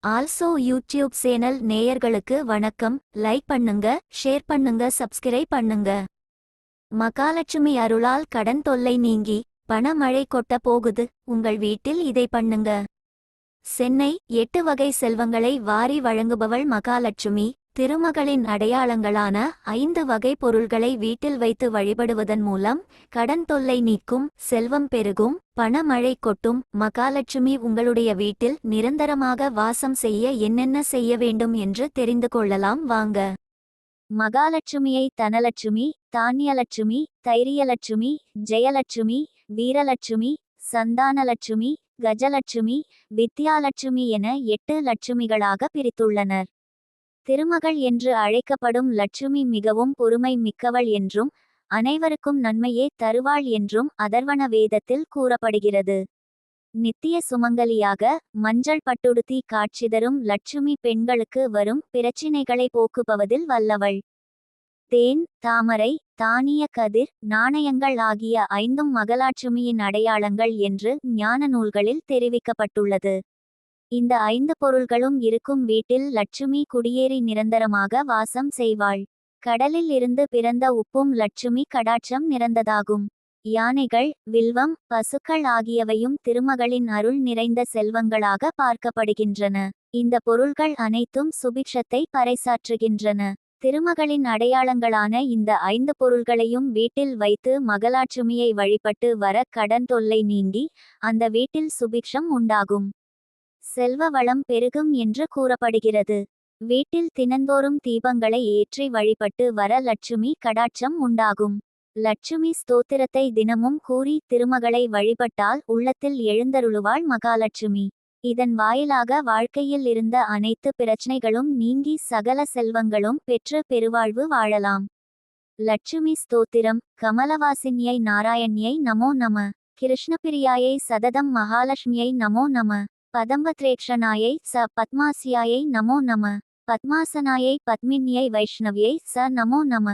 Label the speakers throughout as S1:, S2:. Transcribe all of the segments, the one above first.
S1: Also YouTube channel நேயர்களுக்கு வணக்கம். Like பண்ணுங்க, ஷேர் பண்ணுங்க, சப்ஸ்கிரைப் பண்ணுங்க. மகாலட்சுமி அருளால் கடன் தொல்லை நீங்கி பணமழை கொட்ட போகுது. உங்கள் வீட்டில் இதை பண்ணுங்க. சென்னை 8 வகை செல்வங்களை வாரி வழங்குபவள் மகாலட்சுமி. திருமகளின் அடையாளங்களான 5 வகை பொருள்களை வீட்டில் வைத்து வழிபடுவதன் மூலம் கடன் தொல்லை நீக்கும், செல்வம் பெருகும், பணமழை கொட்டும். மகாலட்சுமி உங்களுடைய வீட்டில் நிரந்தரமாக வாசம் செய்ய என்னென்ன செய்ய வேண்டும் என்று தெரிந்து கொள்ளலாம் வாங்க. மகாலட்சுமியை தனலட்சுமி, தானியலட்சுமி, தைரியலட்சுமி, ஜெயலட்சுமி, வீரலட்சுமி, சந்தானலட்சுமி, கஜலட்சுமி, வித்யாலட்சுமி என 8 லட்சுமிகளாக பிரித்துள்ளனர். திருமகள் என்று அழைக்கப்படும் லட்சுமி மிகவும் பொறுமை மிக்கவள் என்றும் அனைவருக்கும் நன்மையே தருவாள் என்றும் அதர்வண வேதத்தில் கூறப்படுகிறது. நித்திய சுமங்கலியாக மஞ்சள் பட்டுடுத்தி காட்சி தரும் லட்சுமி பெண்களுக்கு வரும் பிரச்சினைகளை போக்குபவதில் வல்லவள். தேன், தாமரை, தானிய கதிர், நாணயங்கள் ஆகிய 5ம் மகாலட்சுமியின் அடையாளங்கள் என்று ஞான நூல்களில் தெரிவிக்கப்பட்டுள்ளது. இந்த 5 பொருள்களும் இருக்கும் வீட்டில் லட்சுமி குடியேறி நிரந்தரமாக வாசம் செய்வாள். கடலில் இருந்து பிறந்த உப்பும் லட்சுமி கடாட்சம் நிறைந்ததாகும். யானைகள், வில்வம், பசுக்கள் ஆகியவையும் திருமகளின் அருள் நிறைந்த செல்வங்களாக பார்க்கப்படுகின்றன. இந்த பொருள்கள் அனைத்தும் சுபிக்ஷத்தை பறைசாற்றுகின்றன. திருமகளின் அடையாளங்களான இந்த 5 பொருள்களையும் வீட்டில் வைத்து மகாலட்சுமியை வழிபட்டு வர கடன் தொல்லை நீங்கி அந்த வீட்டில் சுபிக்ஷம் உண்டாகும். செல்வ வளம் பெருகும் என்று கூறப்படுகிறது. வீட்டில் தினந்தோறும் தீபங்களை ஏற்றி வழிபட்டு வர லட்சுமி கடாட்சம் உண்டாகும். லட்சுமி ஸ்தோத்திரத்தை தினமும் கூறி திருமகளை வழிபட்டால் உள்ளத்தில் எழுந்தருளுவாள் மகாலட்சுமி. இதன் வாயிலாக வாழ்க்கையில் இருந்த அனைத்து பிரச்சனைகளும் நீங்கி சகல செல்வங்களும் பெற்று பெருவாழ்வு வாழலாம். லட்சுமி ஸ்தோத்திரம். கமலவாசின்யை நாராயண்யை நமோ நம. கிருஷ்ணபிரியாயை சததம் மகாலட்சுமியை நமோ நம. பதம்பத்ரேக்ஷனாயை ச பத்மாசியாயை நமோ நம. பத்மாசனாயை பத்மின்யை வைஷ்ணவியை ச நமோ நம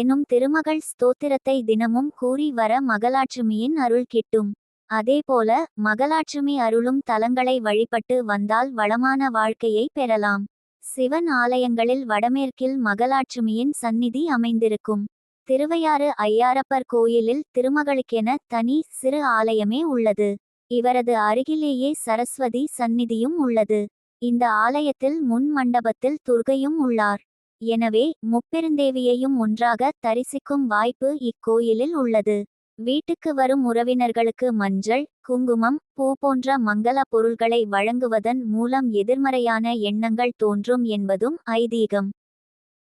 S1: எனும் திருமகள் ஸ்தோத்திரத்தை தினமும் கூறி வர மகாலட்சுமியின் அருள் கிட்டும். அதேபோல மகாலட்சுமி அருளும் தலங்களை வழிபட்டு வந்தால் வளமான வாழ்க்கையை பெறலாம். சிவன் ஆலயங்களில் வடமேற்கில் மகாலட்சுமியின் சந்நிதி அமைந்திருக்கும். திருவையாறு ஐயாரப்பர் கோயிலில் திருமகளுக்கென தனி சிறு ஆலயமே உள்ளது. இவரது அருகிலேயே சரஸ்வதி சந்நிதியும் உள்ளது. இந்த ஆலயத்தில் முன் மண்டபத்தில் துர்க்கையும் உள்ளார். எனவே முப்பெருந்தேவியையும் ஒன்றாக தரிசிக்கும் வாய்ப்பு இக்கோயிலில் உள்ளது. வீட்டுக்கு வரும் உறவினர்களுக்கு மஞ்சள், குங்குமம், பூ போன்ற மங்கள பொருள்களை வழங்குவதன் மூலம் எதிர்மறையான எண்ணங்கள் தோன்றும் என்பதும் ஐதீகம்.